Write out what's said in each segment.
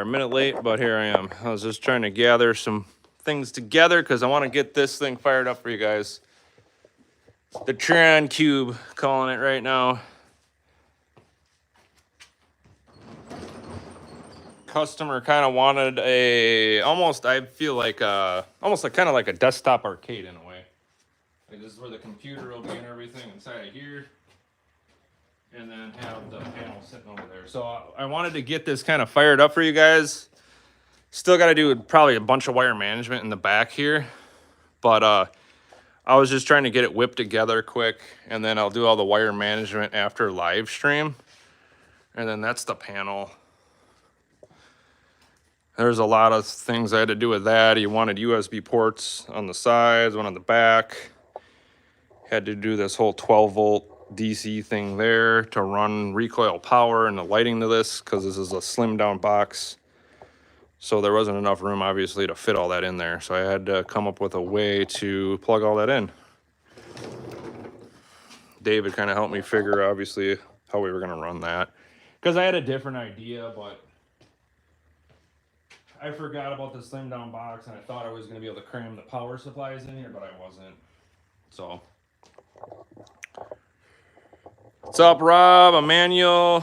a minute late, but here I am. I was just trying to gather some things together because I want to get this thing fired up for you guys. The Tron Cube, calling it right now. Customer kind of wanted a almost, I feel like almost like kind of like a desktop arcade in a way. Like this is where the computer will be and everything inside of here, and then have the panel sitting over there. So I wanted to get this kind of fired up for you guys. Still got to do probably a bunch of wire management in the back here, but I was just trying to get it whipped together quick, and then I'll do all the wire management after live stream, and then that's the panel. There's a lot of things I had to do with that. He wanted USB ports on the sides, one on the back. Had to do this whole 12-volt DC thing there to run recoil power and the lighting to this because this is a slim down box. So there wasn't enough room, obviously, to fit all that in there. So I had to come up with a way to plug all that in. David kind of helped me figure, obviously, how we were going to run that. Because I had a different idea, but I forgot about the slim down box, and I thought I was going to be able to cram the power supplies in here, but I wasn't. So, what's up, Rob? Emmanuel.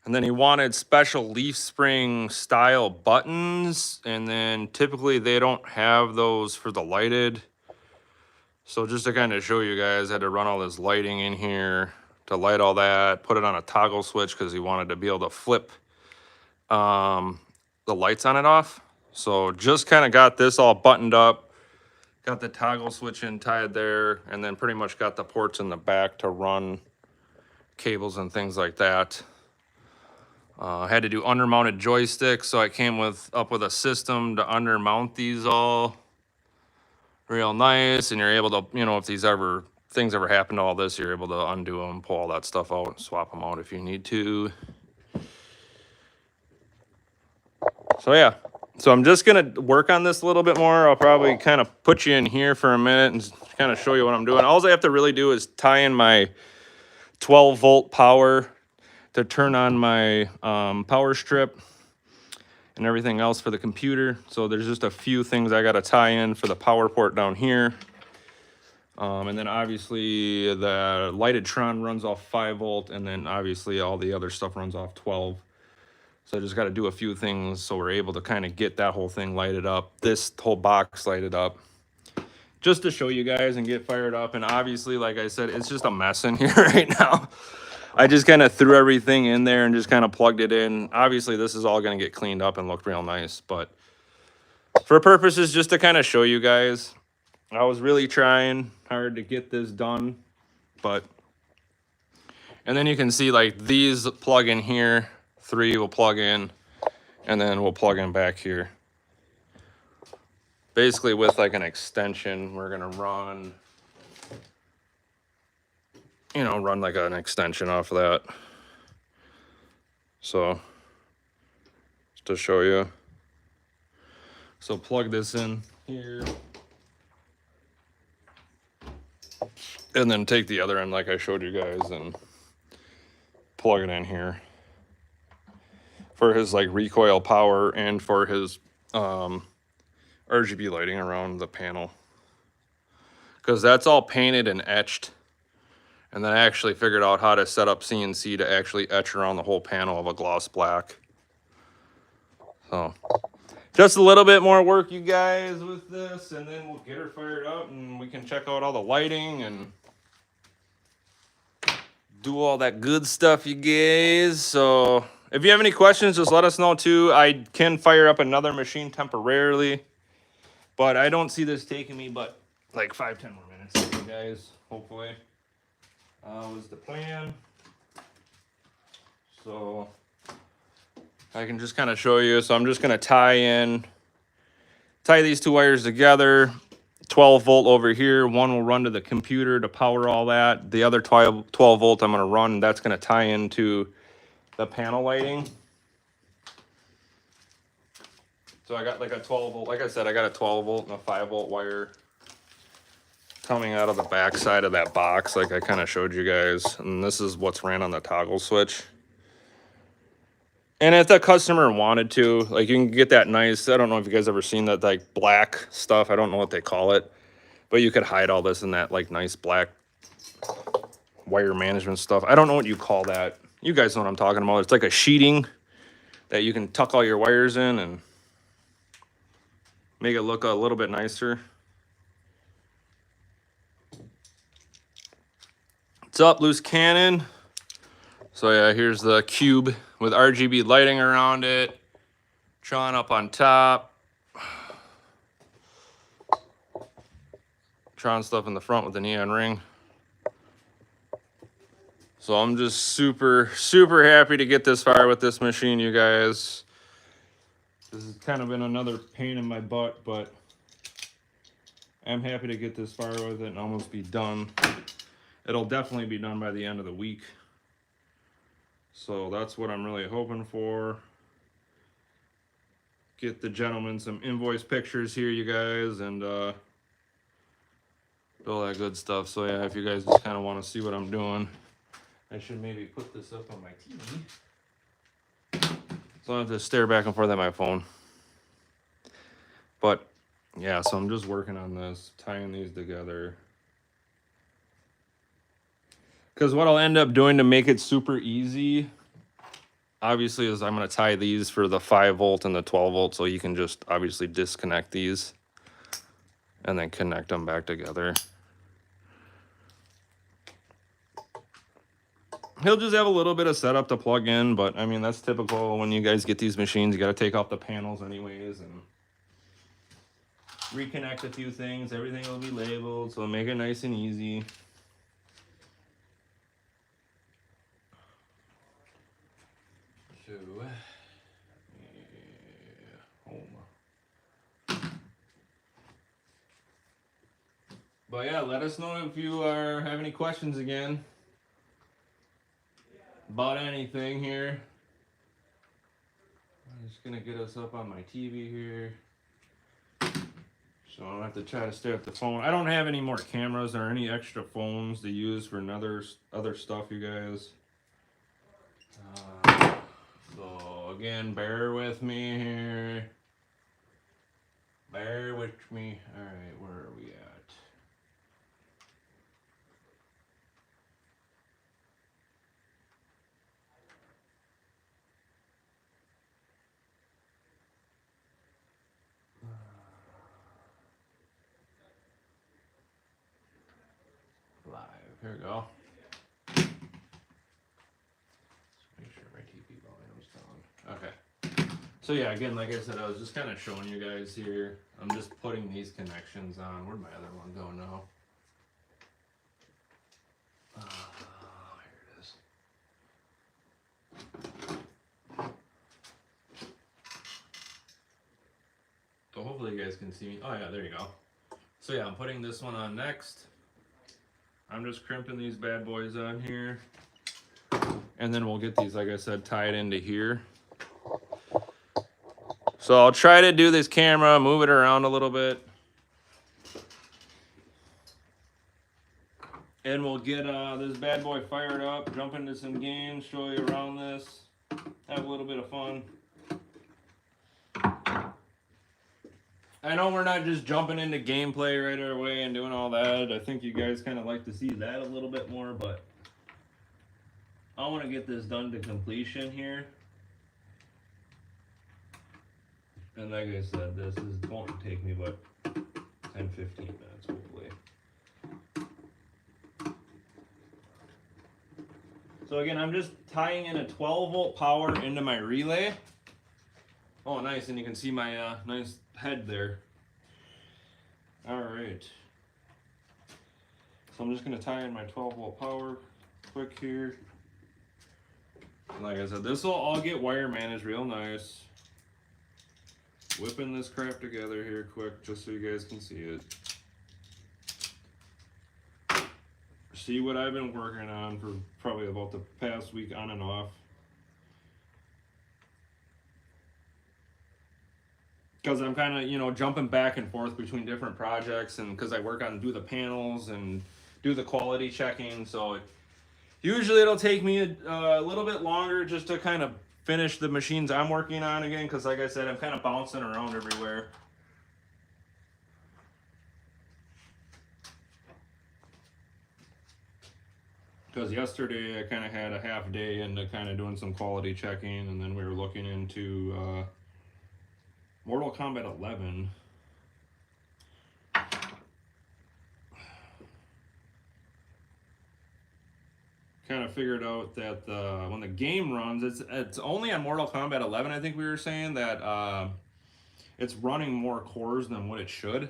And then he wanted special leaf spring style buttons, and then typically they don't have those for the lighted. So just to kind of show you guys, I had to run all this lighting in here to light all that, put it on a toggle switch because he wanted to be able to flip the lights on and off. So just kind of got this all buttoned up, got the toggle switch in tied there, and then pretty much got the ports in the back to run cables and things like that. I had to do undermounted joysticks, so I came up with a system to undermount these all real nice, and you're able to, you know, if things ever happen to all this, you're able to undo them, pull all that stuff out, swap them out if you need to. So yeah, so I'm just gonna work on this a little bit more. I'll probably kind of put you in here for a minute and kind of show you what I'm doing. All I have to really do is tie in my 12-volt power to turn on my power strip and everything else for the computer. So there's just a few things I got to tie in for the power port down here. And then obviously the lighted Tron runs off 5-volt, and then obviously all the other stuff runs off 12. So I just got to do a few things so we're able to kind of get that whole thing lighted up, this whole box lighted up, just to show you guys and get fired up. And obviously, like I said, it's just a mess in here right now. I just kind of threw everything in there and just kind of plugged it in. Obviously, this is all going to get cleaned up and look real nice, but for purposes just to kind of show you guys, I was really trying hard to get this done. But, and then you can see like these plug in here, 3 will plug in, and then we'll plug in back here. Basically with like an extension, we're going to run, you know, run like an extension off of that. So, just to show you. So plug this in here. And then take the other end like I showed you guys and plug it in here. For his like recoil power and for his RGB lighting around the panel. Because that's all painted and etched. And then I actually figured out how to set up CNC to actually etch around the whole panel of a gloss black. So, just a little bit more work, you guys, with this, and then we'll get her fired up and we can check out all the lighting and do all that good stuff, you guys. So, if you have any questions, just let us know too. I can fire up another machine temporarily, but I don't see this taking me but like 5-10 more minutes, you guys, hopefully. Was the plan. So I can just kind of show you. So I'm just going to tie these 2 wires together. 12-volt over here. One will run to the computer to power all that. The other 12-volt I'm going to run. That's going to tie into the panel lighting. So I got like a 12-volt. Like I said, I got a 12-volt and a 5-volt wire coming out of the back side of that box like I kind of showed you guys. And this is what's ran on the toggle switch. And if the customer wanted to, like, you can get that nice, I don't know if you guys ever seen that, like, black stuff. I don't know what they call it. But you could hide all this in that, like, nice black wire management stuff. I don't know what you call that. You guys know what I'm talking about. It's like a sheeting that you can tuck all your wires in and make it look a little bit nicer. What's up, Loose Cannon? So yeah, here's the cube with RGB lighting around it. Tron up on top. Tron stuff in the front with the neon ring. So I'm just super, super happy to get this far with this machine, you guys. This has kind of been another pain in my butt, but I'm happy to get this far with it and almost be done. It'll definitely be done by the end of the week. So that's what I'm really hoping for. Get the gentleman some invoice pictures here, you guys, and all that good stuff. So yeah, if you guys just kind of want to see what I'm doing, I should maybe put this up on my TV. So I don't have to stare back and forth at my phone. But yeah, so I'm just working on this, tying these together. Because what I'll end up doing to make it super easy, obviously, is I'm going to tie these for the 5 volt and the 12 volt, so you can just obviously disconnect these and then connect them back together. He'll just have a little bit of setup to plug in, but I mean, that's typical when you guys get these machines. You got to take off the panels anyways and reconnect a few things. Everything will be labeled, so make it nice and easy. So, yeah, home. But yeah, let us know if you have any questions again about anything here. I'm just gonna get us up on my TV here, so I don't have to try to stare at the phone. I don't have any more cameras or any extra phones to use for other stuff, you guys. So again, bear with me here. Bear with me. All right, where are we at? Live. Here we go. Make sure my TV volume's down. Okay. So yeah, again, like I said, I was just kind of showing you guys here. I'm just putting these connections on. Where'd my other one go now? Here it is. So hopefully you guys can see me. Oh yeah, there you go. So yeah, I'm putting this one on next. I'm just crimping these bad boys on here. And then we'll get these, like I said, tied into here. So I'll try to do this camera, move it around a little bit. And we'll get this bad boy fired up, jump into some games, show you around this, have a little bit of fun. I know we're not just jumping into gameplay right away and doing all that. I think you guys kind of like to see that a little bit more, but I want to get this done to completion here. And like I said, this won't take me but 10-15 minutes, hopefully. So again, I'm just tying in a 12 volt power into my relay. Oh, nice, and you can see my nice head there. All right. So I'm just gonna tie in my 12 volt power quick here. Like I said, this will all get wire managed real nice. Whipping this crap together here quick just so you guys can see it. See what I've been working on for probably about the past week on and off. Because I'm kind of, you know, jumping back and forth between different projects, and because I do the panels and do the quality checking, so usually it'll take me a little bit longer just to kind of finish the machines I'm working on again, because like I said, I'm kind of bouncing around everywhere. Because yesterday I kind of had a half day into kind of doing some quality checking, and then we were looking into Mortal Kombat 11. Kind of figured out that when the game runs, it's only on Mortal Kombat 11. I think we were saying that it's running more cores than what it should.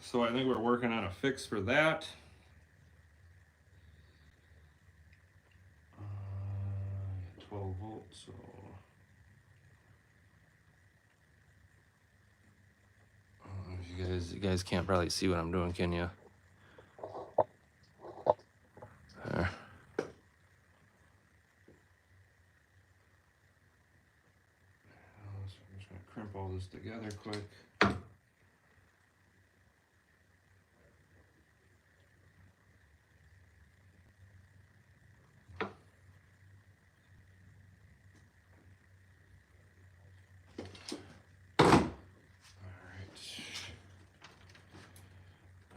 So I think we're working on a fix for that. 12 volts. So you guys can't probably see what I'm doing, can you? There. So I'm just gonna crimp all this together quick.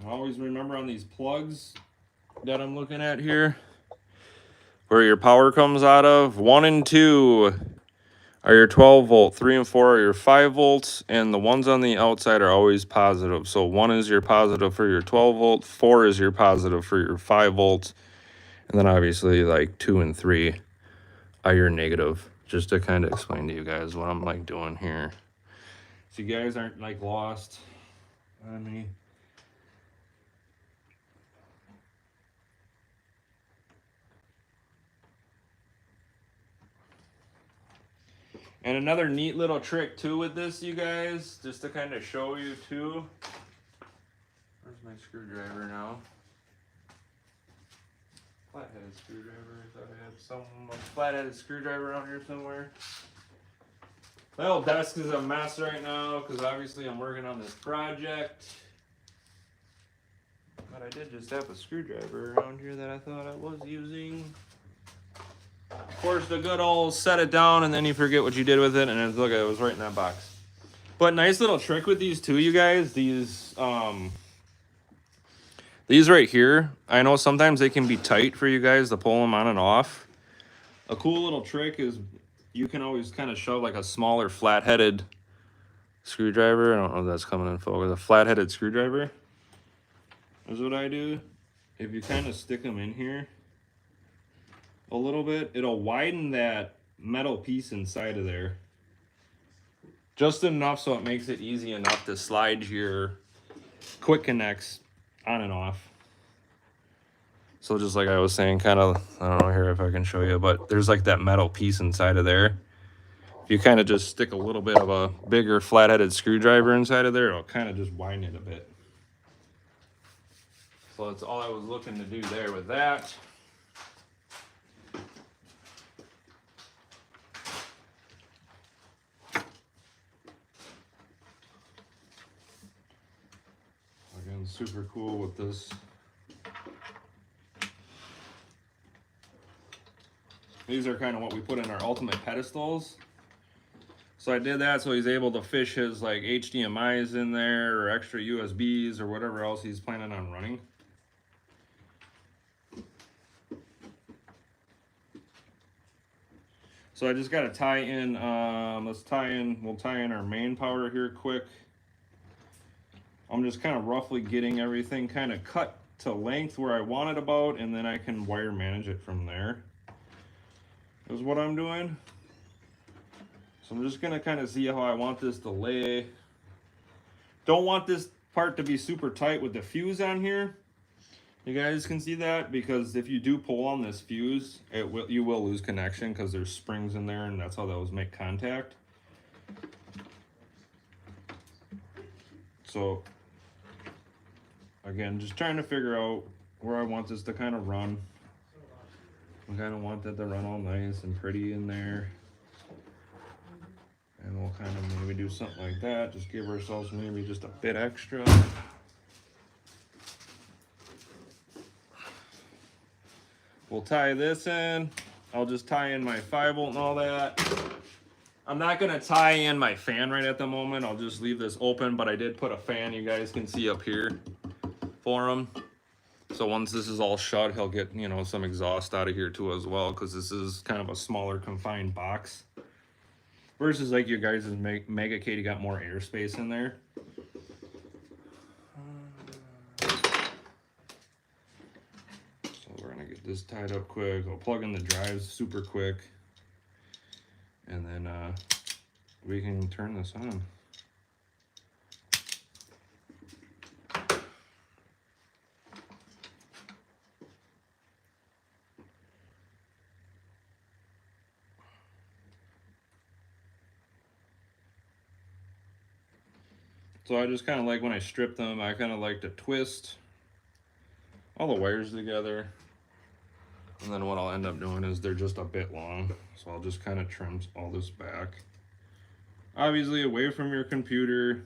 Always remember on these plugs that I'm looking at here, where your power comes out of, 1 and 2 are your 12 volt, 3 and 4 are your 5 volts, and the ones on the outside are always positive. So 1 is your positive for your 12 volt, 4 is your positive for your 5 volts, and then obviously like 2 and 3 are your negative, just to kind of explain to you guys what I'm like doing here, so you guys aren't like lost on me. And another neat little trick too with this, you guys, just to kind of show you too. Where's my screwdriver now? Flat-headed screwdriver. I thought I had some flat-headed screwdriver around here somewhere. My old desk is a mess right now because obviously I'm working on this project. But I did just have a screwdriver around here that I thought I was using. Of course, the good old set it down and then you forget what you did with it, and it's, look, it was right in that box. But nice little trick with these too, you guys. These right here, I know sometimes they can be tight for you guys to pull them on and off. A cool little trick is you can always kind of shove like a smaller flat-headed screwdriver. I don't know if that's coming in focus. A flat-headed screwdriver is what I do. If you kind of stick them in here a little bit, it'll widen that metal piece inside of there just enough so it makes it easy enough to slide your quick connects on and off. So just like I was saying, kind of, I don't know here if I can show you, but there's like that metal piece inside of there. If you kind of just stick a little bit of a bigger flat-headed screwdriver inside of there, it'll kind of just widen it a bit. So that's all I was looking to do there with that. Again, super cool with this. These are kind of what we put in our ultimate pedestals. So I did that so he's able to fish his like HDMIs in there or extra USBs or whatever else he's planning on running. So I just got to tie in, we'll tie in our main power here quick. I'm just kind of roughly getting everything kind of cut to length where I want it about, and then I can wire manage it from there. Is what I'm doing. So I'm just gonna kind of see how I want this to lay. Don't want this part to be super tight with the fuse on here. You guys can see that, because if you do pull on this fuse, you will lose connection because there's springs in there, and that's how those make contact. So again, just trying to figure out where I want this to kind of run. I kind of want that to run all nice and pretty in there. And we'll kind of maybe do something like that. Just give ourselves maybe just a bit extra. We'll tie this in. I'll just tie in my 5-volt and all that. I'm not going to tie in my fan right at the moment. I'll just leave this open, but I did put a fan you guys can see up here for him. So once this is all shut, he'll get, you know, some exhaust out of here too as well, because this is kind of a smaller confined box. Versus like your guys' Mega Kate, you got more airspace in there. So we're going to get this tied up quick. I'll plug in the drives super quick. And then we can turn this on. So I just kind of like when I strip them, I kind of like to twist all the wires together. And then what I'll end up doing is they're just a bit long. So I'll just kind of trim all this back. Obviously away from your computer,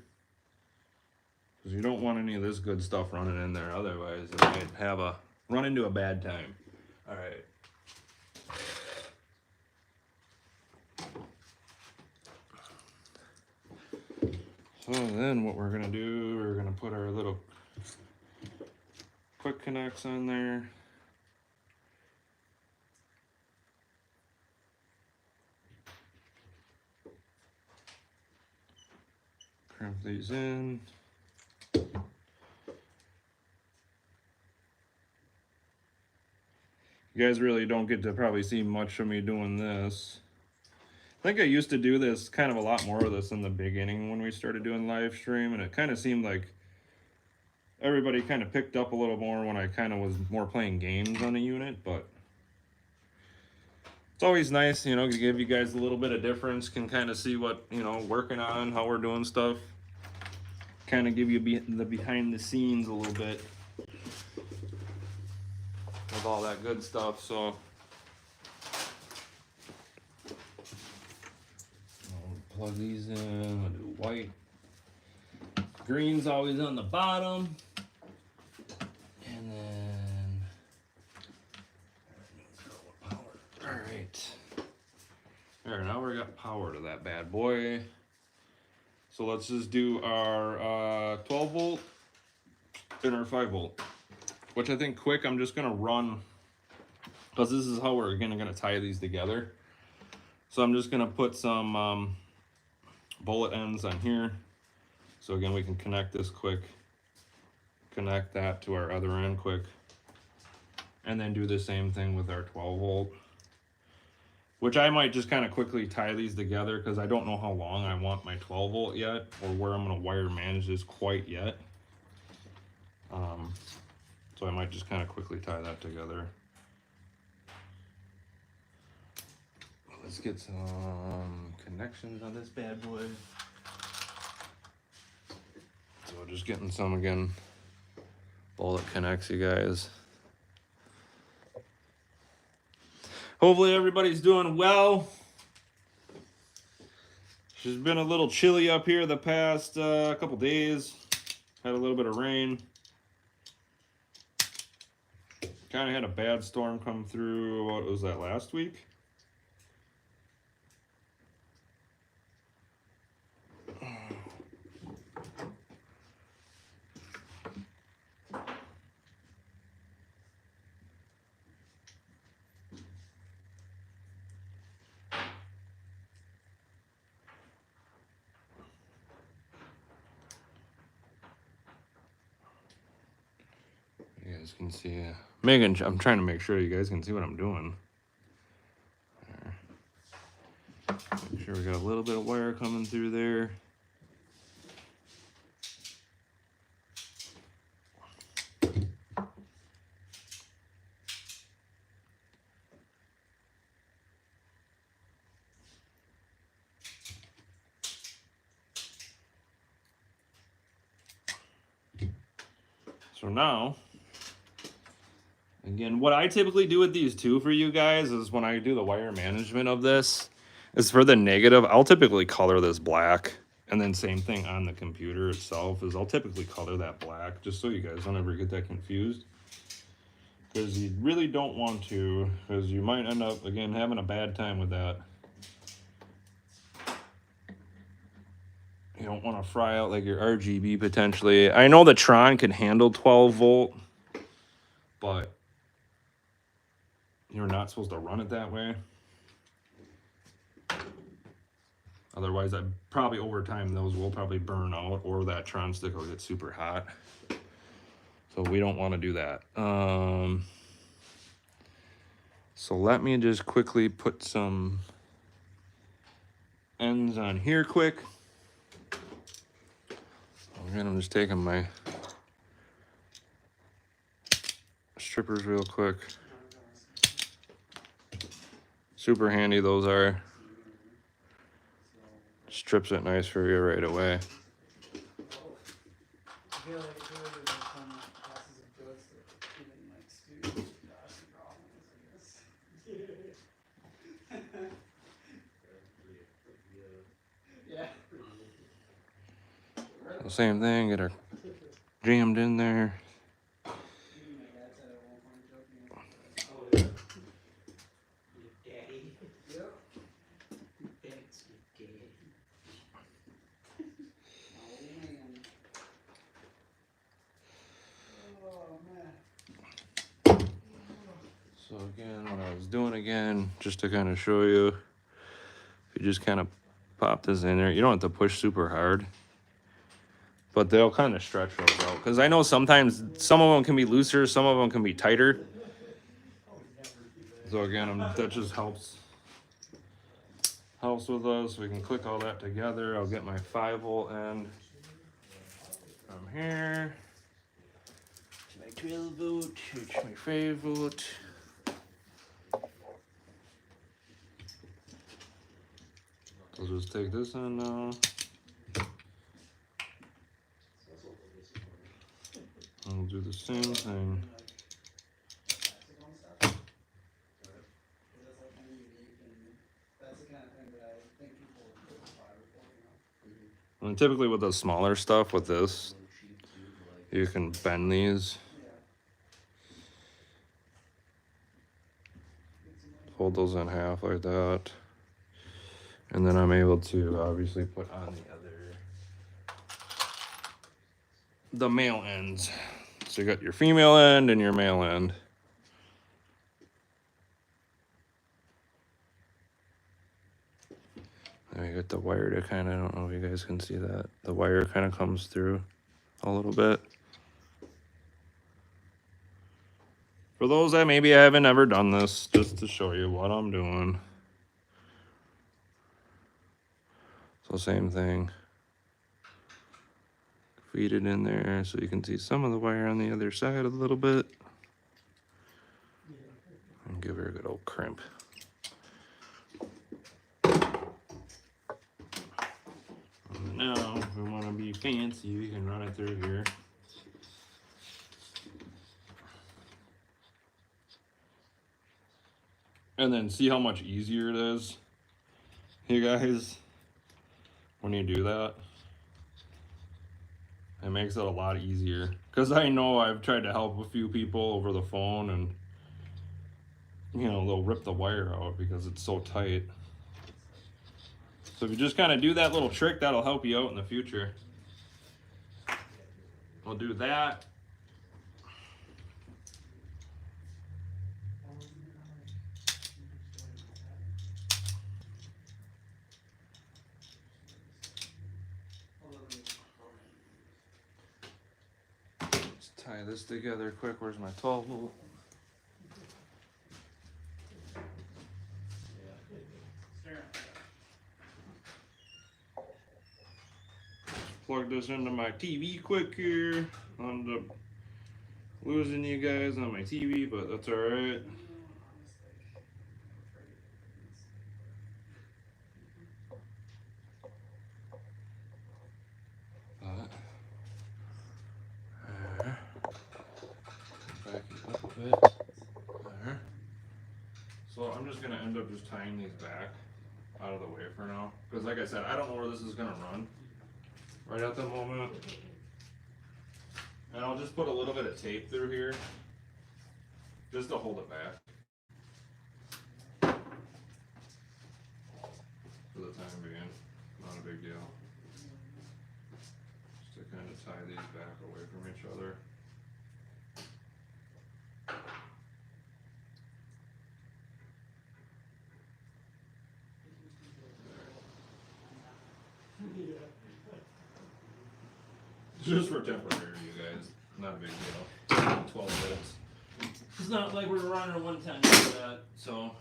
because you don't want any of this good stuff running in there. Otherwise it might have run into a bad time. All right. So then what we're gonna do, we're gonna put our little quick connects on there. Crimp these in. You guys really don't get to probably see much of me doing this. I think I used to do this kind of a lot more of this in the beginning when we started doing live stream, and it kind of seemed like everybody kind of picked up a little more when I kind of was more playing games on the unit, but it's always nice, you know, to give you guys a little bit of difference, can kind of see what, you know, working on, how we're doing stuff, kind of give you the behind the scenes a little bit of all that good stuff. So I'll plug these in. I'll do white. Green's always on the bottom, and then all right. There, now we got power to that bad boy. So let's just do our 12 volt and our 5 volt, which I think quick I'm just gonna run, because this is how we're gonna tie these together. So I'm just gonna put some bullet ends on here. So again, we can connect this quick, connect that to our other end quick, and then do the same thing with our 12 volt. Which I might just kind of quickly tie these together, because I don't know how long I want my 12 volt yet, or where I'm going to wire manage this quite yet. So I might just kind of quickly tie that together. Let's get some connections on this bad boy. So just getting some, again, bullet connects, you guys. Hopefully everybody's doing well. It's been a little chilly up here the past couple days. Had a little bit of rain. Kind of had a bad storm come through, what was that, last week? You guys can see, Megan, I'm trying to make sure you guys can see what I'm doing. Make sure we got a little bit of wire coming through there. So now, again, what I typically do with these two for you guys is when I do the wire management of this, is for the negative, I'll typically color this black. And then same thing on the computer itself, is I'll typically color that black, just so you guys don't ever get that confused. because you really don't want to, because you might end up again having a bad time with that. You don't want to fry out like your RGB potentially. I know the Tron can handle 12 volt, but you're not supposed to run it that way. Otherwise, probably over time those will probably burn out, or that Tron stick will get super hot. So we don't want to do that. So let me just quickly put some ends on here quick. Again, I'm just taking my strippers real quick. Super handy those are. Strips it nice for you right away. So same thing, get her jammed in there. So again, what I was doing again, just to kind of show you, if you just kind of pop this in there, you don't have to push super hard, but they'll kind of stretch those out. Because I know sometimes some of them can be looser, some of them can be tighter. So again, that just helps with us. We can click all that together. I'll get my 5-volt end from here. My 12-volt, which is my 5-volt. I'll just take this in now. And we'll do the same thing. And typically with the smaller stuff, with this, you can bend these. Fold those in half like that. And then I'm able to obviously put on the male ends. So you got your female end and your male end. Now you got the wire to kind of, I don't know if you guys can see that. The wire kind of comes through a little bit. For those that maybe haven't ever done this, just to show you what I'm doing. So same thing. Feed it in there so you can see some of the wire on the other side a little bit. And give her a good old crimp. And now, if we want to be fancy, we can run it through here. And then see how much easier it is, you guys, when you do that. It makes it a lot easier. Because I know I've tried to help a few people over the phone and, you know, they'll rip the wire out because it's so tight. So if you just kind of do that little trick, that'll help you out in the future. We'll do that. Let's tie this together quick. Where's my 12-volt? Plug this into my TV quick here. I'll end up losing you guys on my TV, but that's alright. Back it up a bit. There. So I'm just gonna end up just tying these back out of the way for now. Because like I said, I don't know where this is gonna run right at the moment. And I'll just put a little bit of tape through here. just to hold it back for the time being. Not a big deal. Just to kind of tie these back away from each other. Just for temporary, you guys. Not a big deal. 12 volts. It's not like we're running a 110 for that, so.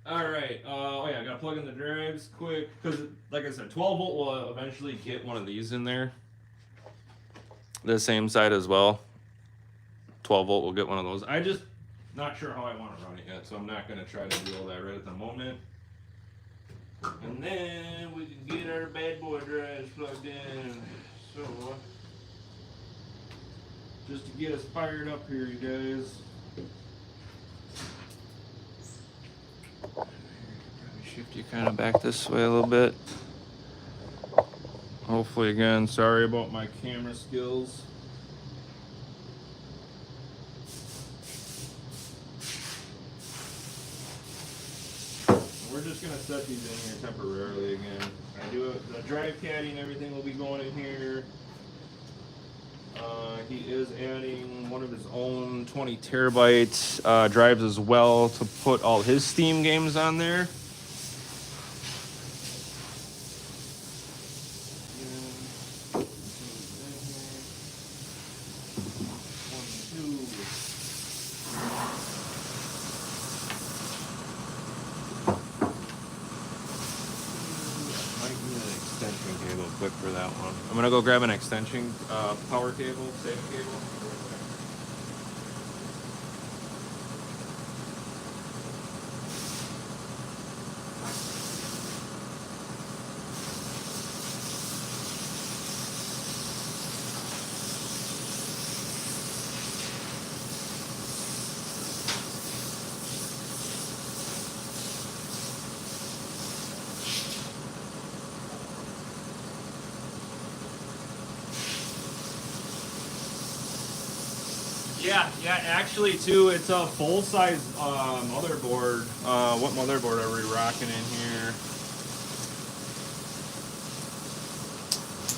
Alright, oh yeah, I gotta plug in the drives quick, because like I said, 12 volt will eventually get one of these in there. The same side as well. 12 volt will get one of those. I just not sure how I want to run it yet, so I'm not gonna try to do all that right at the moment. And then we can get our bad boy drives plugged in. So, just to get us fired up here, you guys. Probably shift you kind of back this way a little bit. Hopefully, again, sorry about my camera skills. We're just gonna set these in here temporarily again. I do it, the drive caddy and everything will be going in here. He is adding one of his own 20 terabyte drives as well to put all his Steam games on there. Quick for that one. I'm gonna go grab an extension power cable, SATA cable. Yeah, actually too, it's a full-size motherboard. What motherboard are we rocking in here?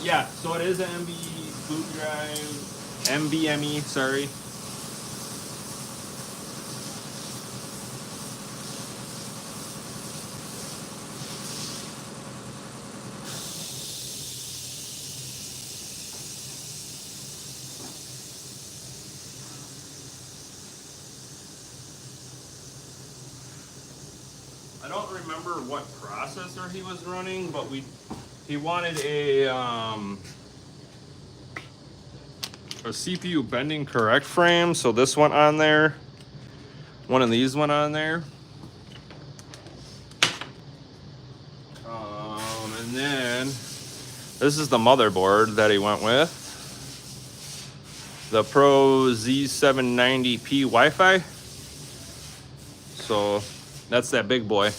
Yeah, so it is an MB boot drive, NVMe, sorry. I don't remember what processor he was running, but he wanted a CPU bending correct frame, so this went on there. One of these went on there. And then this is the motherboard that he went with. The Pro Z790P Wi-Fi. So that's that big boy.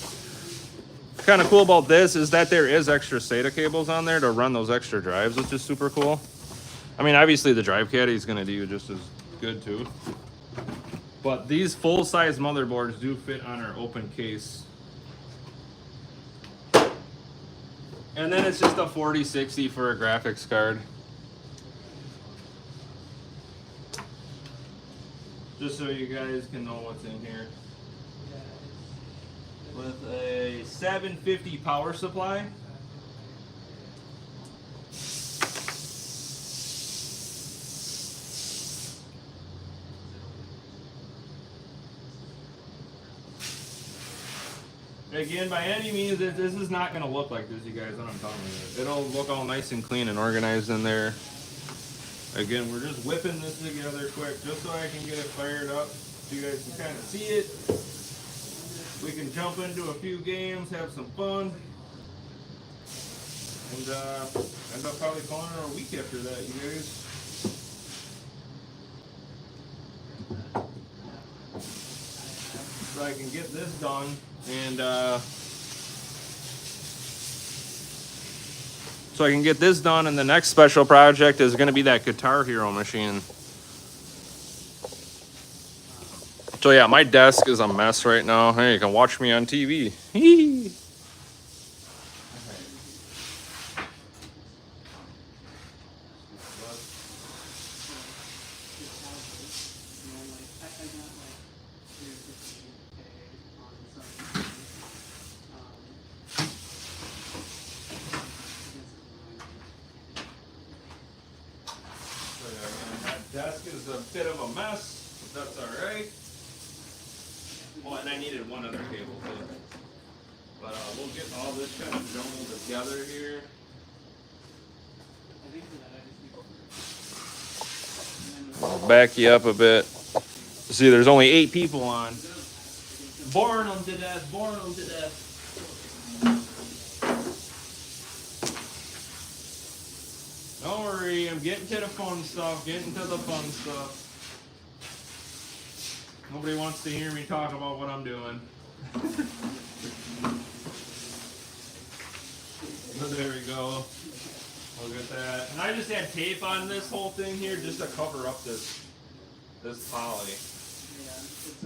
Kind of cool about this is that there is extra SATA cables on there to run those extra drives, which is super cool. I mean, obviously the drive caddy is going to do just as good too. But these full-size motherboards do fit on our open case. And then it's just a 4060 for a graphics card. Just so you guys can know what's in here. With a 750 power supply. Again, by any means, this is not going to look like this, you guys, when I'm telling you. It'll look all nice and clean and organized in there. Again, we're just whipping this together quick, just so I can get it fired up, so you guys can kind of see it. We can jump into a few games, have some fun, and end up probably calling it a week after that, you guys. So I can get this done, and the next special project is going to be that Guitar Hero machine. So yeah, my desk is a mess right now. Hey, you can watch me on TV. So yeah, again, that desk is a bit of a mess, but that's all right. Oh, and I needed one other cable too. But we'll get all this kind of jumbled together here. I'll back you up a bit. See, there's only 8 people on. Boring them to death, boring them to death. Don't worry, I'm getting to the fun stuff, getting to the fun stuff. Nobody wants to hear me talk about what I'm doing. But there we go. Look at that. And I just had tape on this whole thing here just to cover up this poly. Yeah, it's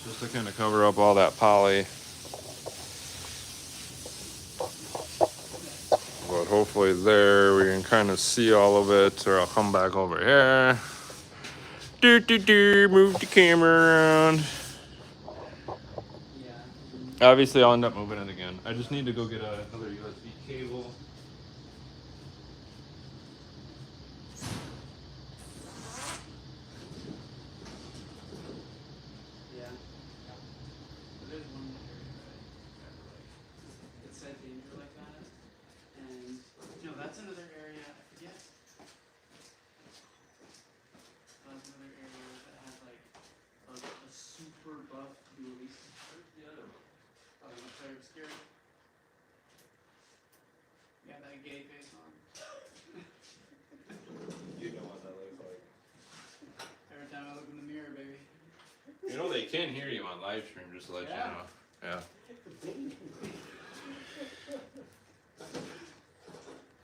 Just to kind of cover up all that poly. But hopefully there we can kind of see all of it, or I'll come back over here. Move the camera around. yeah. Obviously I'll end up moving it again. I just need to go get another USB cable. Yeah. There's one area that said danger like that, and that's another area. I forget. That's another area that had like a super buff duelist. Where's the other one? Oh, I'm sorry, scared. Yeah, that gay face on. You know what that looks like. Every time I look in the mirror, baby. You know they can hear you on live stream, just to let you know. Yeah.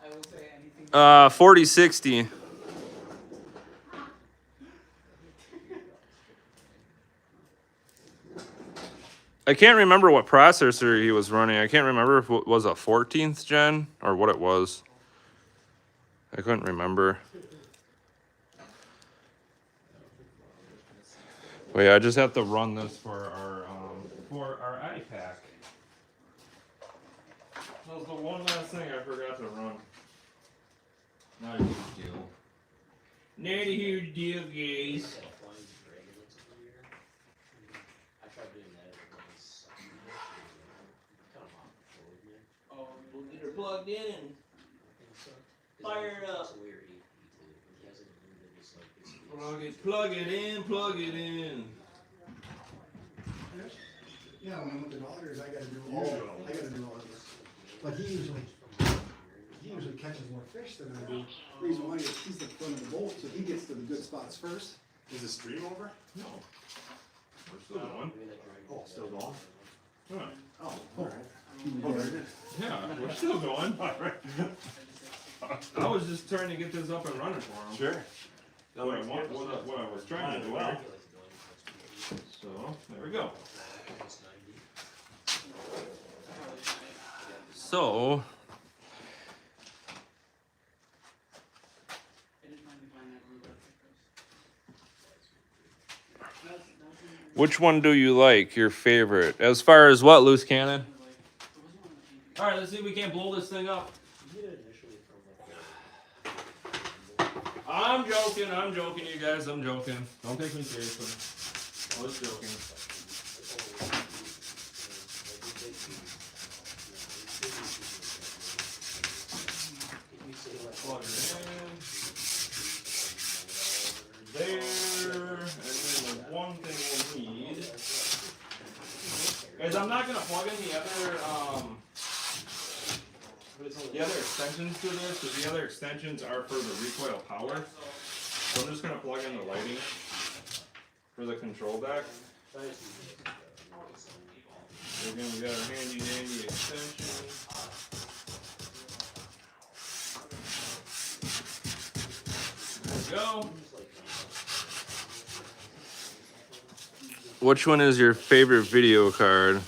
I will say anything. 4060. I can't remember what processor he was running. I can't remember if it was a 14th gen or what it was. I couldn't remember. But yeah, I just have to run this for our iPack. That was the one last thing I forgot to run. Not a huge deal. Not a huge deal, guys. I tried doing that. It was kind of awkward, man. Oh, We'll get her plugged in. Fire it up. Plug it in, plug it in. Yeah, when I'm with the daughters, I gotta do all of this. But he usually catches more fish than I do. Reason why is he's the front of the boat, so he gets to the good spots first. Is the stream over? No. We're still going. Oh, still going? Huh. Oh, alright. Yeah, we're still going. I was just trying to get this up and running for him. Sure. What I was trying to do. Well. So, there we go. So, I didn't mind buying that roulette pictures. which one do you like? Your favorite? As far as what, loose cannon? All right, let's see if we can't blow this thing up. I'm joking, you guys. I'm joking. Don't take me seriously. I was joking. Plug it in. There. And then the one thing we'll need is I'm not gonna plug in the other extensions to this, because the other extensions are for the recoil power. So I'm just gonna plug in the lighting. for the control deck. Again, we got our handy dandy extension. There we go. Which one is your favorite video card?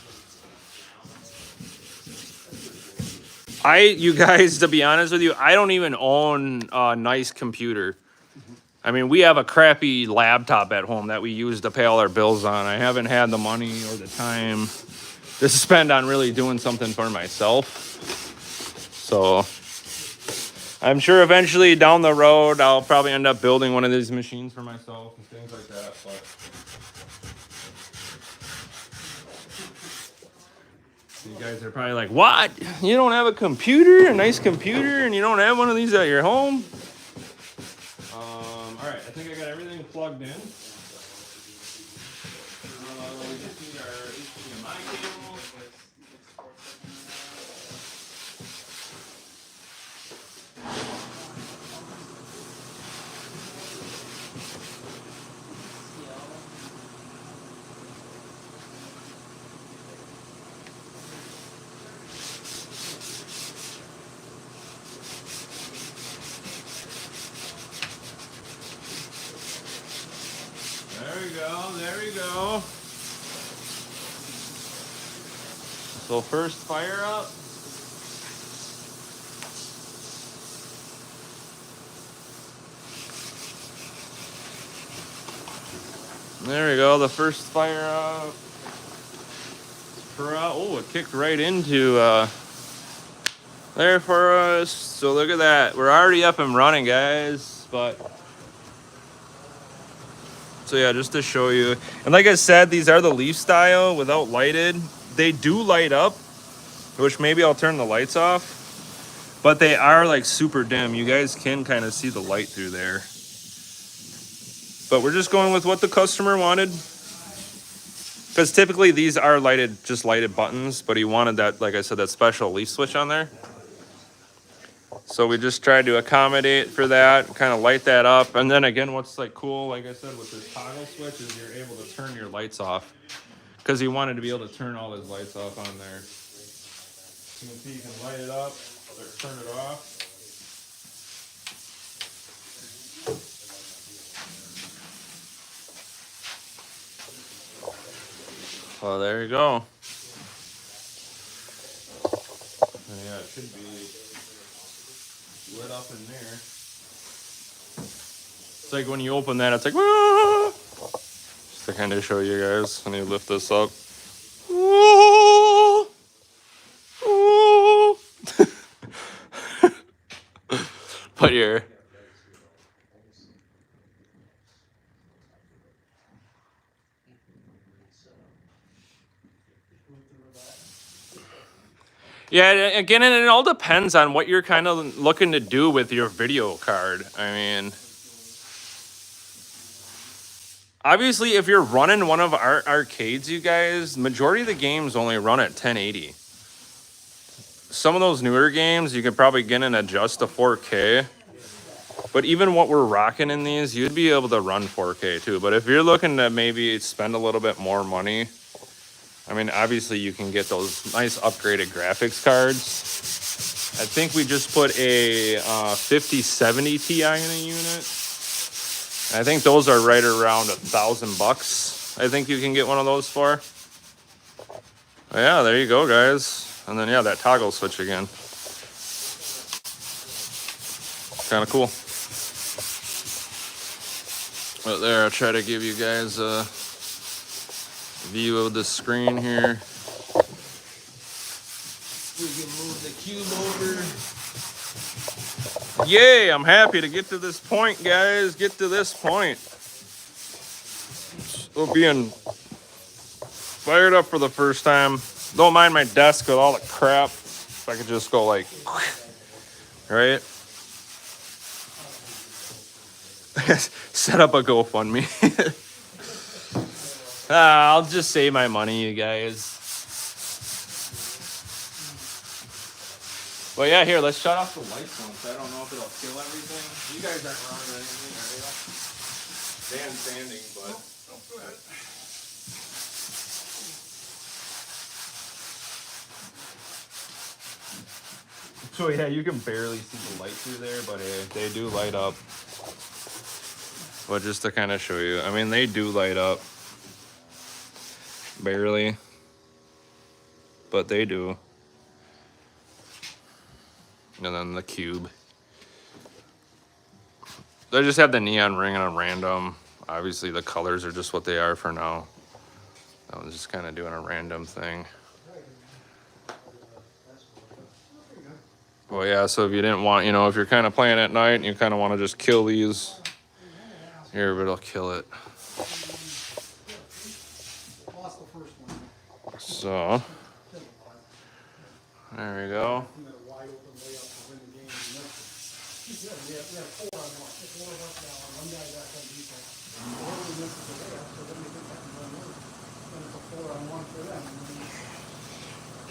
You guys, to be honest with you, I don't even own a nice computer. I mean, we have a crappy laptop at home that we use to pay all our bills on. I haven't had the money or the time to spend on really doing something for myself. So I'm sure eventually down the road, I'll probably end up building one of these machines for myself and things like that. But you guys are probably like, what? You don't have a computer, a nice computer, and you don't have one of these at your home? All right, I think I got everything plugged in. We just need our HDMI cable. There we go. So first fire up. There we go, the first fire up. Oh, it kicked right into there for us. So look at that. We're already up and running, guys. So yeah, just to show you. And like I said, these are the Leaf style without lighted. They do light up, which maybe I'll turn the lights off. But they are like super dim. You guys can kind of see the light through there. But we're just going with what the customer wanted. Because typically these are lighted, just lighted buttons. But he wanted that, like I said, that special Leaf switch on there. So we just tried to accommodate for that, kind of light that up. And then again, what's like cool, like I said, with this toggle switch is you're able to turn your lights off. Because he wanted to be able to turn all his lights off on there. You can see you can light it up or turn it off. Oh, there you go. And yeah, it should be lit up in there. It's like when you open that, it's like, ah! Just to kind of show you guys when you lift this up. Ah! Ah! But here. Yeah, again, and it all depends on what you're kind of looking to do with your video card. I mean, obviously, if you're running one of our arcades, you guys, majority of the games only run at 1080. Some of those newer games, you can probably get and adjust to 4K. But even what we're rocking in these, you'd be able to run 4K too. But if you're looking to maybe spend a little bit more money, I mean, obviously you can get those nice upgraded graphics cards. I think we just put a 5070 Ti in a unit. I think those are right around $1,000. I think you can get one of those for. Yeah, there you go, guys. And then yeah, that toggle switch again. Kind of cool. But there, I'll try to give you guys a view of the screen here. We can move the cube over. Yay, I'm happy to get to this point, guys. Get to this point. Still being fired up for the first time. Don't mind my desk with all the crap. If I could just go like, right? Set up a GoFundMe. I'll just save my money, you guys. Well, yeah, here, let's shut off the lights once. I don't know if it'll kill everything. You guys aren't running anything, are you? Dan's standing, but... Oh, go ahead. So yeah, you can barely see the light through there, but they do light up. But just to kind of show you, I mean, they do light up. Barely. But they do. And then the cube. They just have the neon ring on random. Obviously the colors are just what they are for now. I was just kind of doing a random thing. Well, yeah, so if you didn't want, you know, if you're kind of playing at night and you kind of want to just kill these, here, but it'll kill it. Lost the first one. So, there we go. We had a wide open layup to win the game. And that's it. We had 4 on 1. 4 of us now, and one guy back on defense. Whoever misses the layup, so then they get that and run over. Then it's a 4 on 1 for them. And then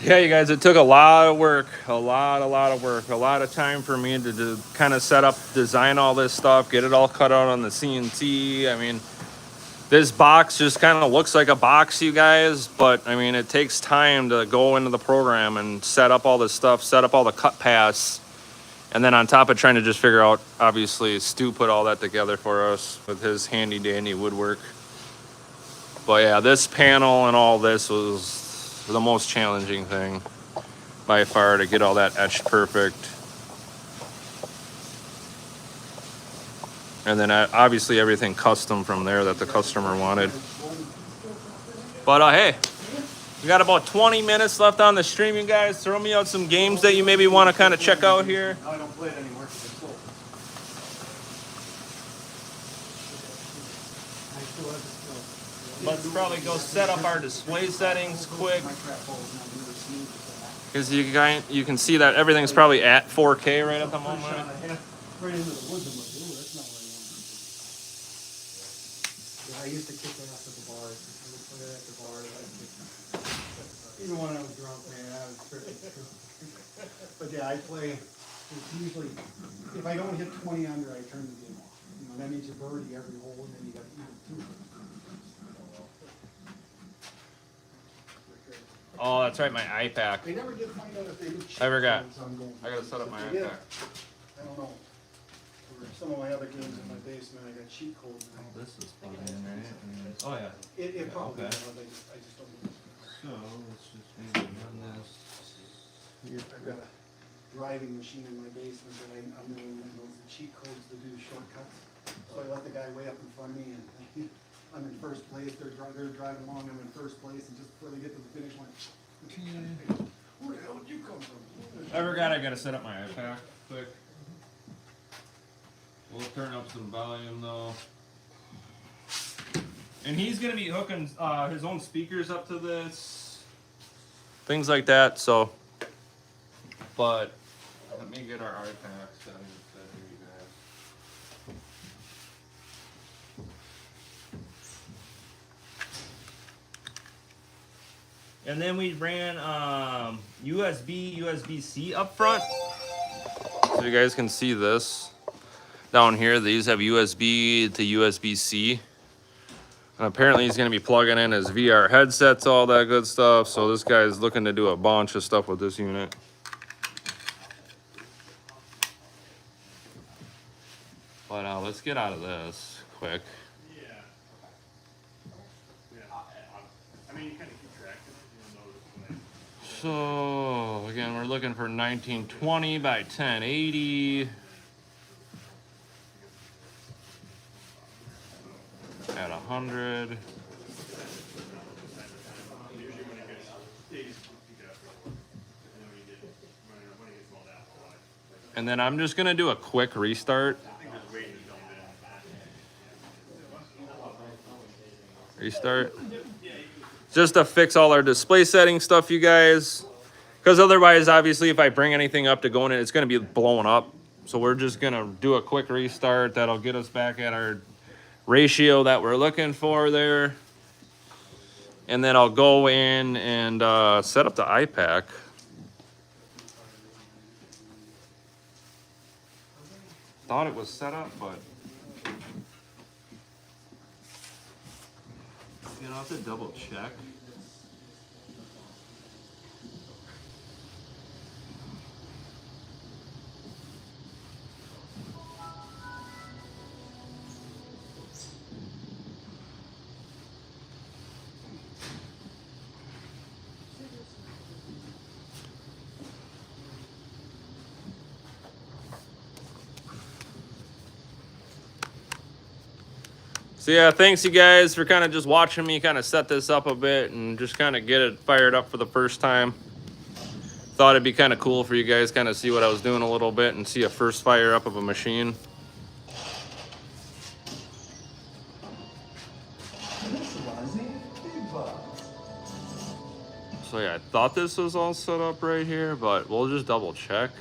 Yeah, you guys, it took a lot of work, a lot of work, a lot of time for me to kind of set up, design all this stuff, get it all cut out on the CNC. I mean, this box just kind of looks like a box, you guys, but I mean, it takes time to go into the program and set up all this stuff, set up all the cut paths. And then on top of trying to just figure out, obviously, Stu put all that together for us with his handy dandy woodwork. But yeah, this panel and all this was the most challenging thing by far, to get all that etched perfect. And then obviously everything custom from there that the customer wanted. But hey, we got about 20 minutes left on the stream, you guys. Throw me out some games that you maybe want to kind of check out here. now I don't play it anymore because it's full. I still have the skill. Let's probably go set up our display settings quick, My trap ball is not nearly smooth as that. because you can see that everything's probably at 4K right at the moment. Shot I had right into the woods. I'm like, ooh, that's not what I want. Yeah, I used to kick ass at the bars. I would play at the bars. Even when I was drunk, man, I was tripping. But yeah, I play. It's usually, if I don't hit 20 under, I turn the game off. You know, that means you birdie every hole, and then you got even 2. Oh, that's right, my iPack. They never did find out if they did. I forgot. cheat codes on going. I gotta set up my If they did, iPack. I don't know. For some of my other games in my basement, I got cheat codes. And This is plugged in, right? Oh yeah. it probably okay. does, I just don't know. So let's just maybe run this. I've got a driving machine in my basement that I'm doing those cheat codes to do shortcuts. So I let the guy way up in front of me, and I'm in first place, they're driving along, I'm in first place, and just before they get to the finish line, where the hell did you come from? I forgot I gotta set up my iPack quick. We'll turn up some volume though. And he's gonna be hooking his own speakers up to this. Things like that, so. But let me get our iPack settings set here, you guys. And then we ran USB-C up front. So you guys can see this. Down here, these have USB to USB-C. And apparently he's gonna be plugging in his VR headsets, all that good stuff. So this guy's looking to do a bunch of stuff with this unit. But let's get out of this quick. Yeah. Yeah. I mean, you kind of keep track of it. You'll notice when So again, we're looking for 1920 by 1080 at 100. usually when it gets days, you get up and then when it gets small down, And then I'm just gonna do a quick restart. I think there's ways to dump it in. Restart. Just to fix all our display setting stuff, you guys. Because otherwise, obviously, if I bring anything up to go in it, it's going to be blowing up. So we're just going to do a quick restart. That'll get us back at our ratio that we're looking for there. And then I'll go in and set up the iPack. Thought it was set up, but... You know, I have to double check. So yeah, thanks you guys for kind of just watching me kind of set this up a bit and just kind of get it fired up for the first time. Thought it'd be kind of cool for you guys kind of see what I was doing a little bit and see a first fire up of a machine. So yeah, I thought this was all set up right here, but we'll just double check.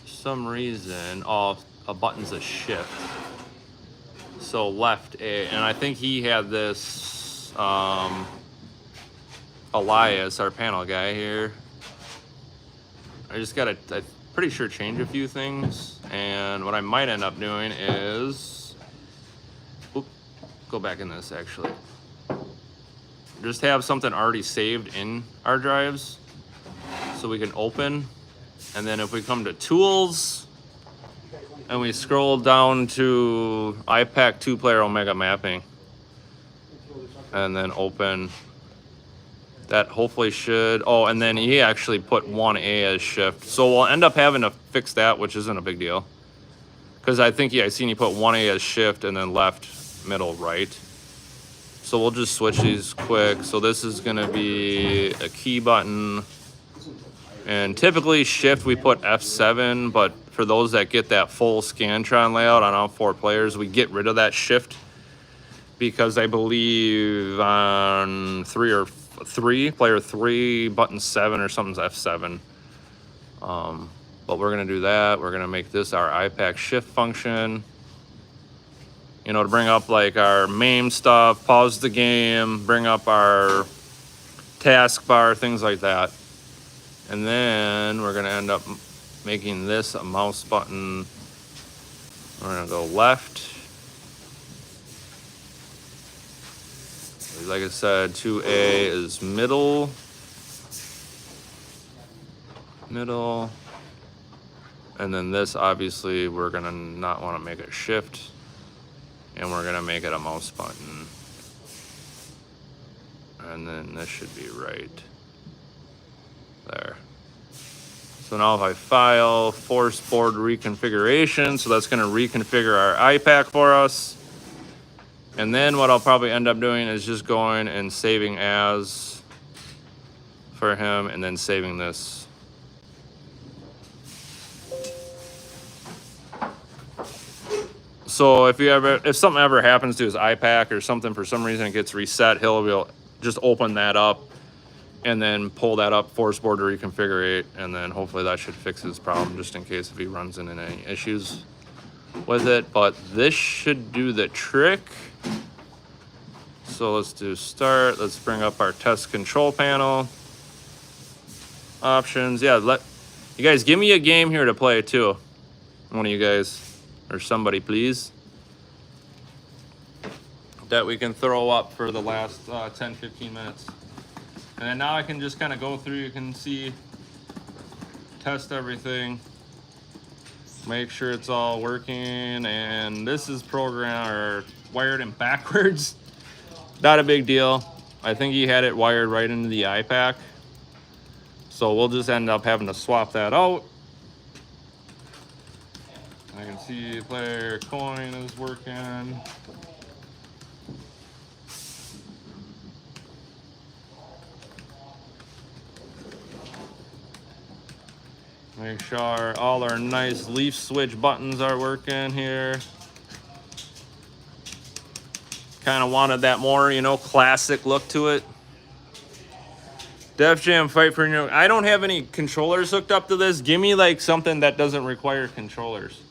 Some reason, oh, a button's a shift. So left A, and I think he had this, Elias, our panel guy here. I just gotta, I'm pretty sure change a few things. And what I might end up doing is, go back in this actually. Just have something already saved in our drives so we can open. And then if we come to tools and we scroll down to iPAQ 2-player Omega mapping and then open, that hopefully should, oh, and then he actually put 1A as shift. So we'll end up having to fix that, which isn't a big deal. Because I think, yeah, I seen he put 1A as shift and then left, middle, right. So we'll just switch these quick. So this is gonna be a key button. And typically shift, we put F7, but for those that get that full Scantron layout on all 4 players, we get rid of that shift because I believe on player 3, button 7 or something's F7. But we're gonna do that. We're gonna make this our iPAQ shift function. You know, to bring up like our MAME stuff, pause the game, bring up our taskbar, things like that. And then we're gonna end up making this a mouse button. We're gonna go left. Like I said, 2A is middle. Middle. And then this, obviously, we're gonna not wanna make it shift. And we're gonna make it a mouse button. And then this should be right there. So now if I file force board reconfiguration, so that's gonna reconfigure our iPAQ for us. And then what I'll probably end up doing is just going and saving as for him and then saving this. So if something ever happens to his iPAQ or something for some reason it gets reset, he'll be able to just open that up and then pull that up, force board to reconfigure it, and then hopefully that should fix his problem just in case if he runs into any issues with it. But this should do the trick. So let's do start. Let's bring up our test control panel. Options. Yeah, you guys give me a game here to play too. One of you guys or somebody, please. That we can throw up for the last 10-15 minutes. And then now I can just kind of go through, you can see, test everything, make sure it's all working. And this is programmed or wired in backwards. Not a big deal. I think he had it wired right into the iPAQ. So we'll just end up having to swap that out. I can see player coin is working. Make sure all our nice leaf switch buttons are working here. Kind of wanted that more, you know, classic look to it. Def Jam Fight for New. I don't have any controllers hooked up to this. Give me like something that doesn't require controllers.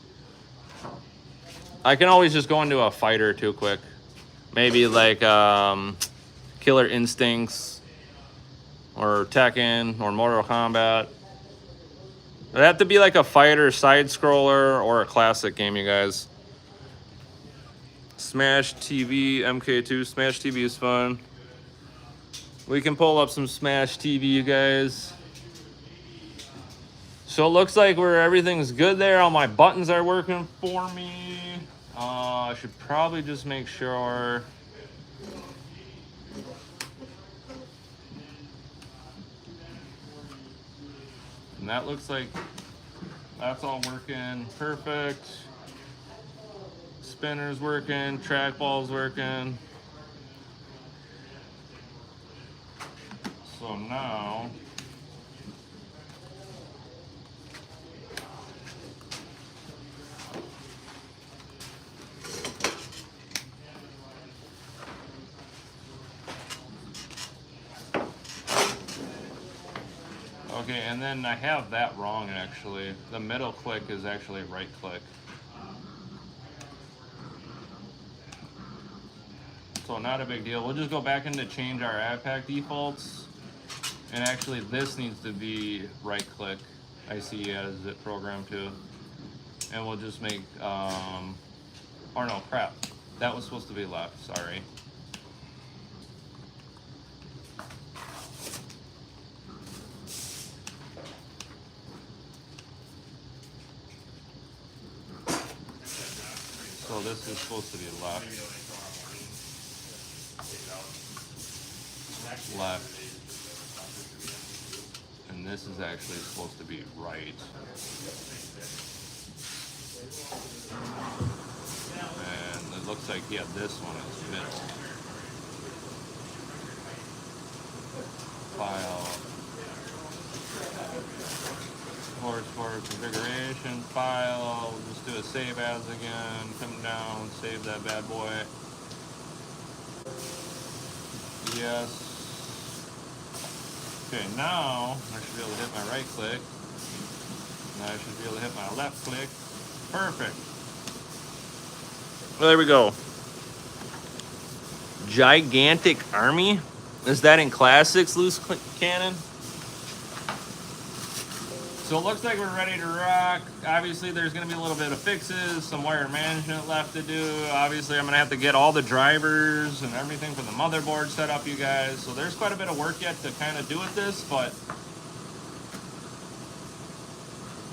I can always just go into a fighter too quick. Maybe like Killer Instincts or Tekken or Mortal Kombat. It'd have to be like a fighter side scroller or a classic game, you guys. Smash TV MK2. Smash TV is fun. We can pull up some Smash TV, you guys. So it looks like everything's good there. All my buttons are working for me. I should probably just make sure. And that looks like that's all working perfect. Spinner's working, trackball's working. So now okay, and then I have that wrong actually. The middle click is actually right click. So not a big deal. We'll just go back in to change our AdPack defaults. And actually this needs to be right click. I see as it programmed to. And we'll just make, or no, crap. That was supposed to be left, sorry. So this is supposed to be left. Left. And this is actually supposed to be right. And it looks like, yeah, this one is middle. File. Horsepower configuration file. We'll just do a save as again. Come down, save that bad boy. Yes. Okay, now I should be able to hit my right click. Now I should be able to hit my left click. Perfect. Well, there we go. Gigantic Army? Is that in Classics, loose cannon? So it looks like we're ready to rock. Obviously, there's going to be a little bit of fixes, some wire management left to do. Obviously, I'm going to have to get all the drivers and everything for the motherboard set up, you guys. So there's quite a bit of work yet to kind of do with this, but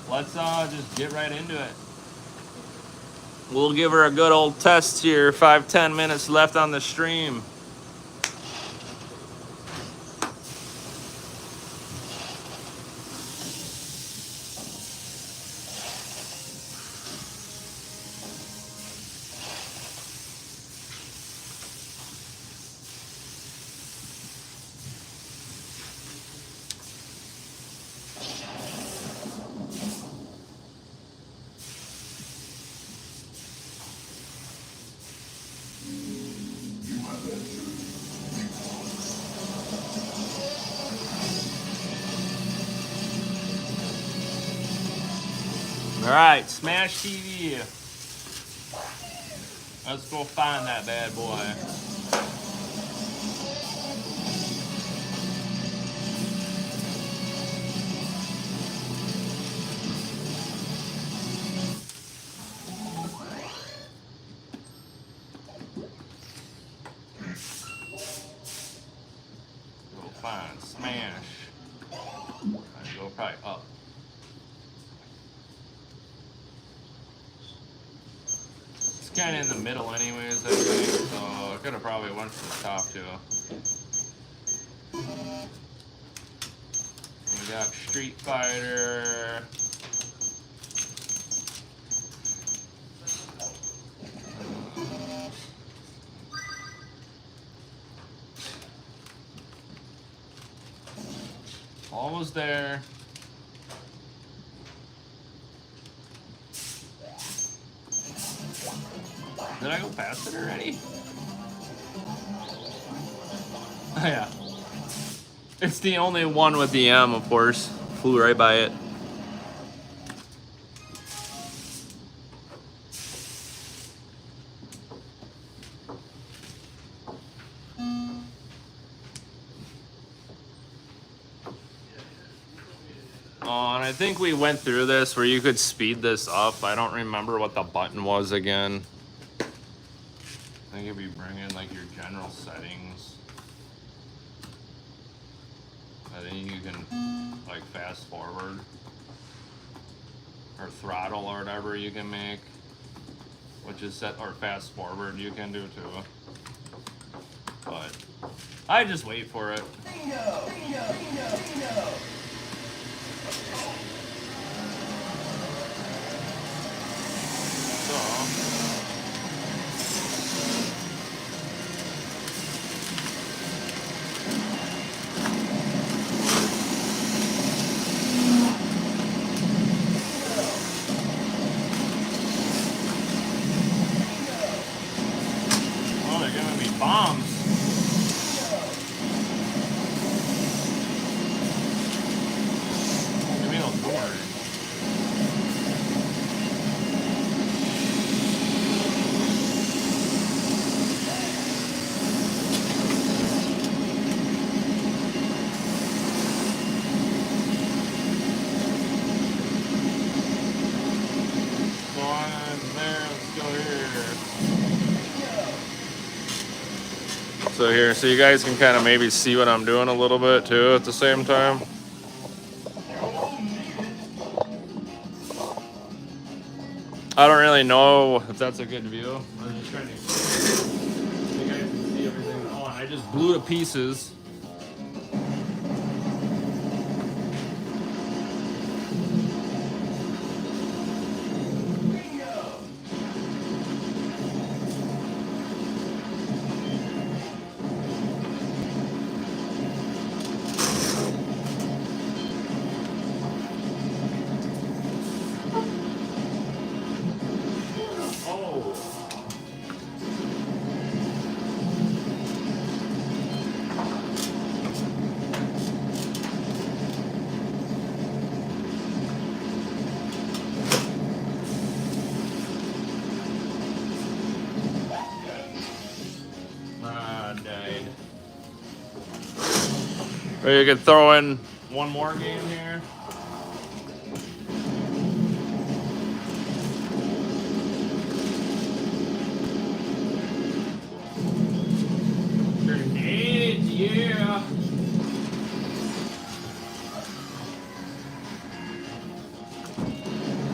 let's just get right into it. We'll give her a good old test here. 5-10 minutes left on the stream. All right, Smash TV. Let's go find that bad boy. Go find Smash. I go probably up. Kind of in the middle anyways, I think, so I could have probably went to the top too. We got Street Fighter. Almost there. Did I go past it already? Oh, yeah. It's the only one with the M, of course. Flew right by it. Oh, and I think we went through this where you could speed this up. I don't remember what the button was again. general settings. I think you can like fast forward or throttle or whatever you can make, which is set, or fast forward you can do too. But I just wait for it. So oh, they're giving me bombs. Give me those boards. Go on there, let's go here. So here, so you guys can kind of maybe see what I'm doing a little bit too at the same time. I don't really know if that's a good view. I was just trying to, so you guys can see everything on. I just blew to pieces. Oh. Died. Or you could throw in one more game here. Grenades, yeah.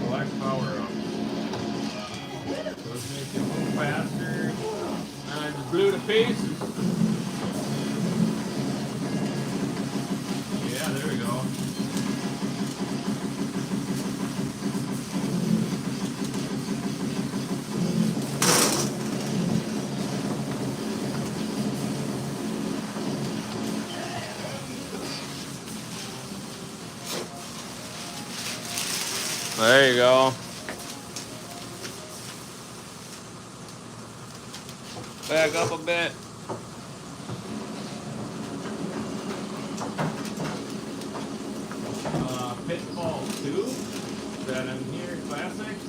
Select power up. Those make you move faster. And I just blew to pieces. Yeah, there we go. There you go. Back up a bit. Pitfall 2. Is that in here? Classics?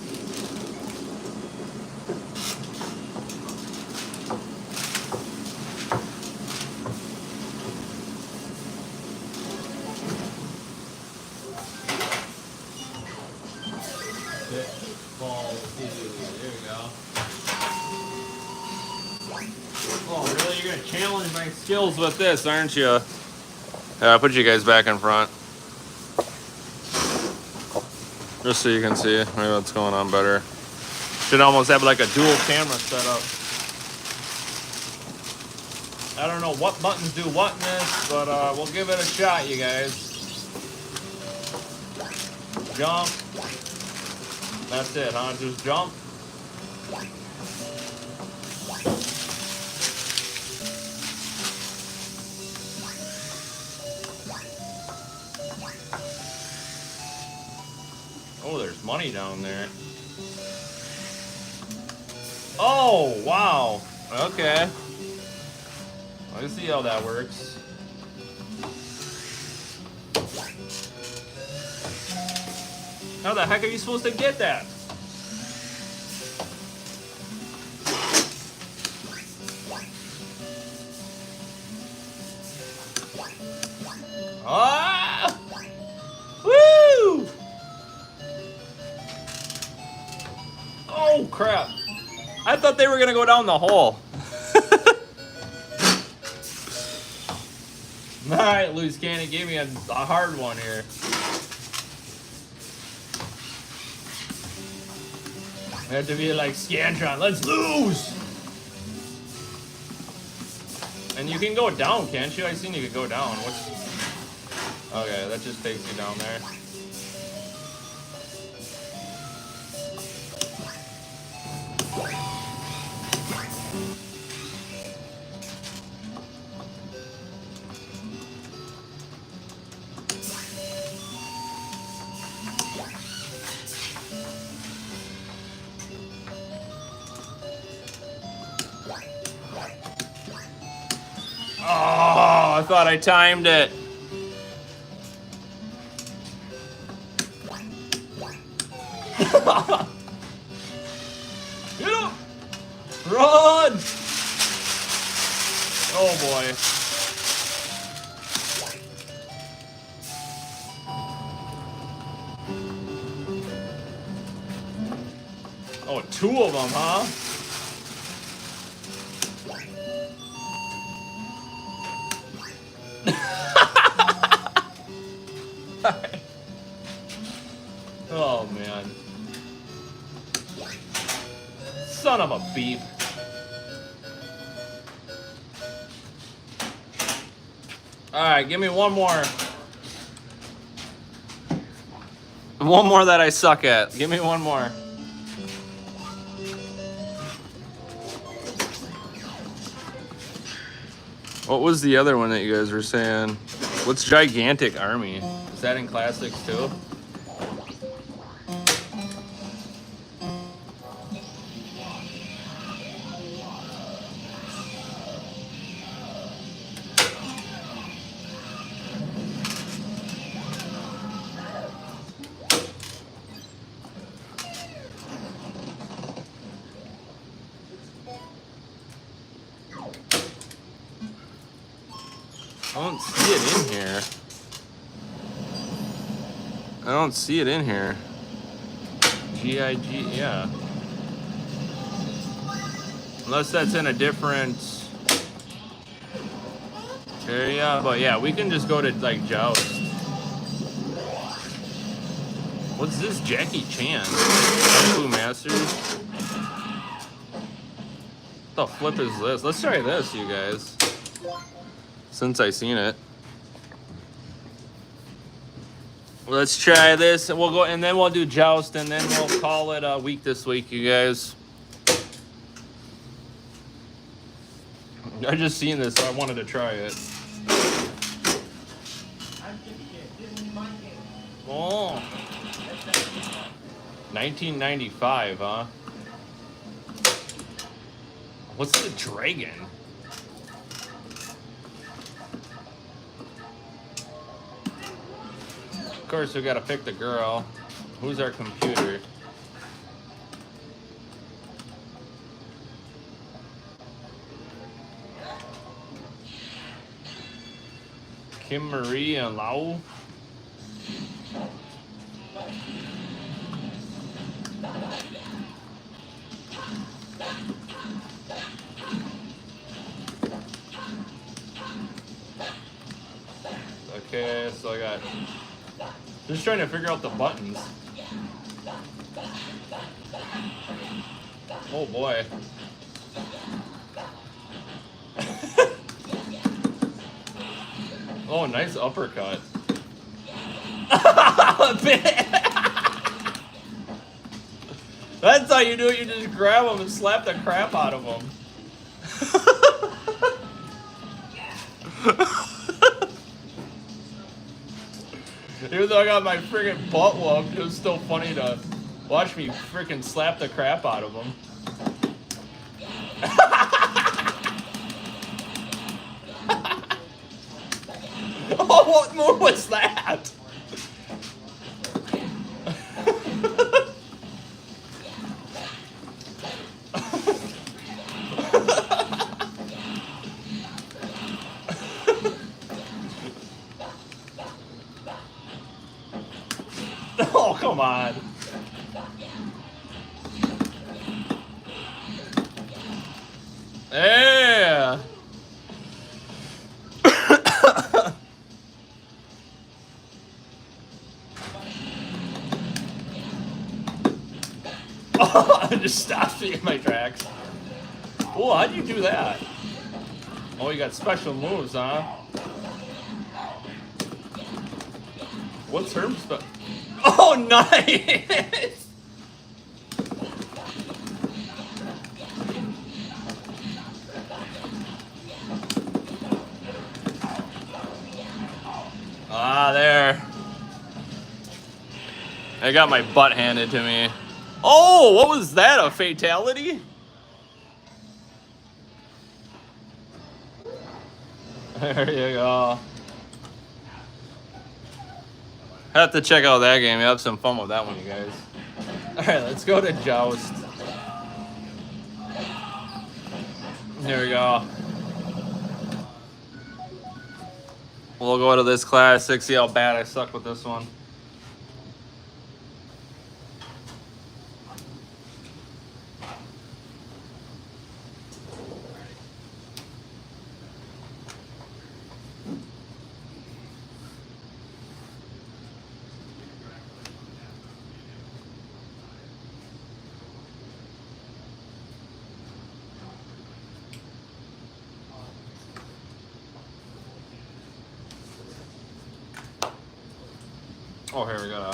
Pitfall 2. There we go. Oh, really? You're gonna challenge my skills with this, aren't you? Yeah, I'll put you guys back in front. Just so you can see maybe what's going on better. Should almost have like a dual camera setup. I don't know what buttons do what in this, but we'll give it a shot, you guys. Jump. That's it, huh? Just jump. Oh, there's money down there. Oh, wow. Okay. I can see how that works. How the heck are you supposed to get that? Ah! Woo! Oh crap! I thought they were gonna go down the hole. All right, loose cannon, give me a hard one here. I have to be like Scantron. Let's lose. And you can go down, can't you? I seen you could go down. What's... Okay, that just takes you down there. Oh, I thought I timed it. Get up! Run! Oh boy. Oh, two of them, huh? Oh man. Son of a beep. Alright, give me one more. One more that I suck at. Give me one more. What was the other one that you guys were saying? What's Gigantic Army? Is that in Classics too? I don't see it in here. I don't see it in here. GIG, yeah. Unless that's in a different area. But yeah, we can just go to like Joust. What's this? Jackie Chan? Kung Fu Masters? What the flip is this? Let's try this, you guys. Since I seen it. Let's try this and we'll go and then we'll do Joust and then we'll call it a week this week, you guys. I just seen this, so I wanted to try it. Oh. 1995, huh? What's the dragon? Of course, we gotta pick the girl. Who's our computer? Kim Marie and Lau. Okay, so I got... Just trying to figure out the buttons. Oh boy. Oh, nice uppercut. That's how you do it. You just grab them and slap the crap out of them. Even though I got my friggin' butt whooped, it was still funny to watch me freaking slap the crap out of him. Oh, what more was that? Oh, come on. Yeah. It just stopped me in my tracks. Oh, how'd you do that? Oh, you got special moves, huh? What's her stuff? Oh, nice! Ah, there. I got my butt handed to me. Oh, what was that? A fatality? There you go. Have to check out that game. You have some fun with that one, you guys. Alright, let's go to Joust. Here we go. We'll go to this classic, see how bad I suck with this one. Oh, here we go.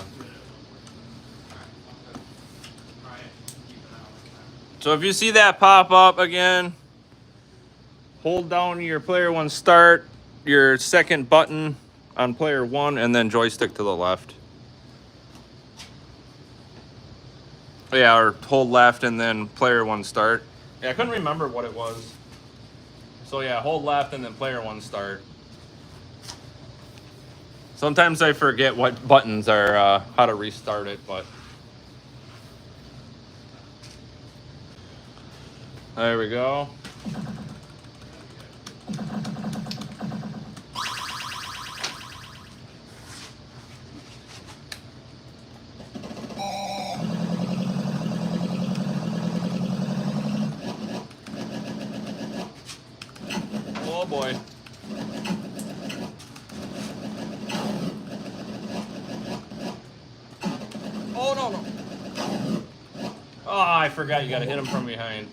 So if you see that pop up again, hold down your player one start, your second button on player one, and then joystick to the left. Yeah, or hold left and then player one start. Yeah, I couldn't remember what it was. So yeah, hold left and then player one start. Sometimes I forget what buttons are, how to restart it, but. There we go. Oh boy. Oh no, no. Oh, I forgot you gotta hit him from behind.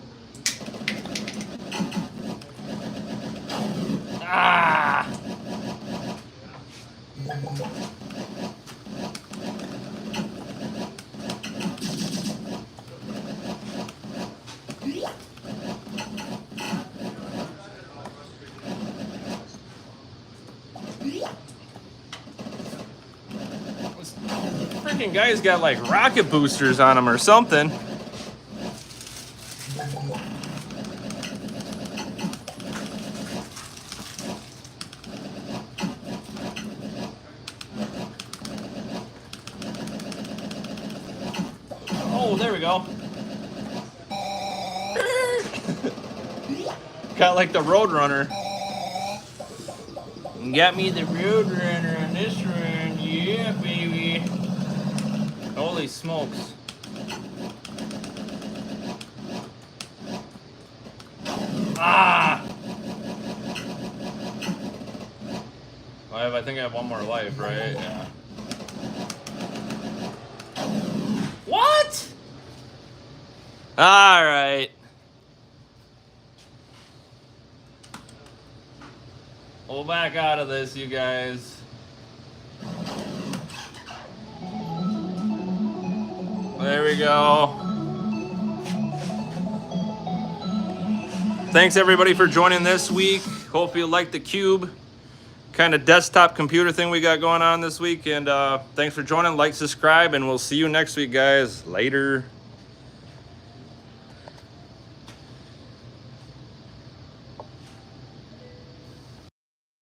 Ah! This freaking guy's got like rocket boosters on him or something. Oh, there we go. Got like the Roadrunner. Got me the Roadrunner on this run. Yeah, baby. Holy smokes. Ah! I think I have one more life, right? Yeah. What? All right. We'll back out of this, you guys. There we go. Thanks everybody for joining this week. Hope you liked the cube kind of desktop computer thing we got going on this week. And thanks for joining. Like, subscribe, and we'll see you next week, guys. Later.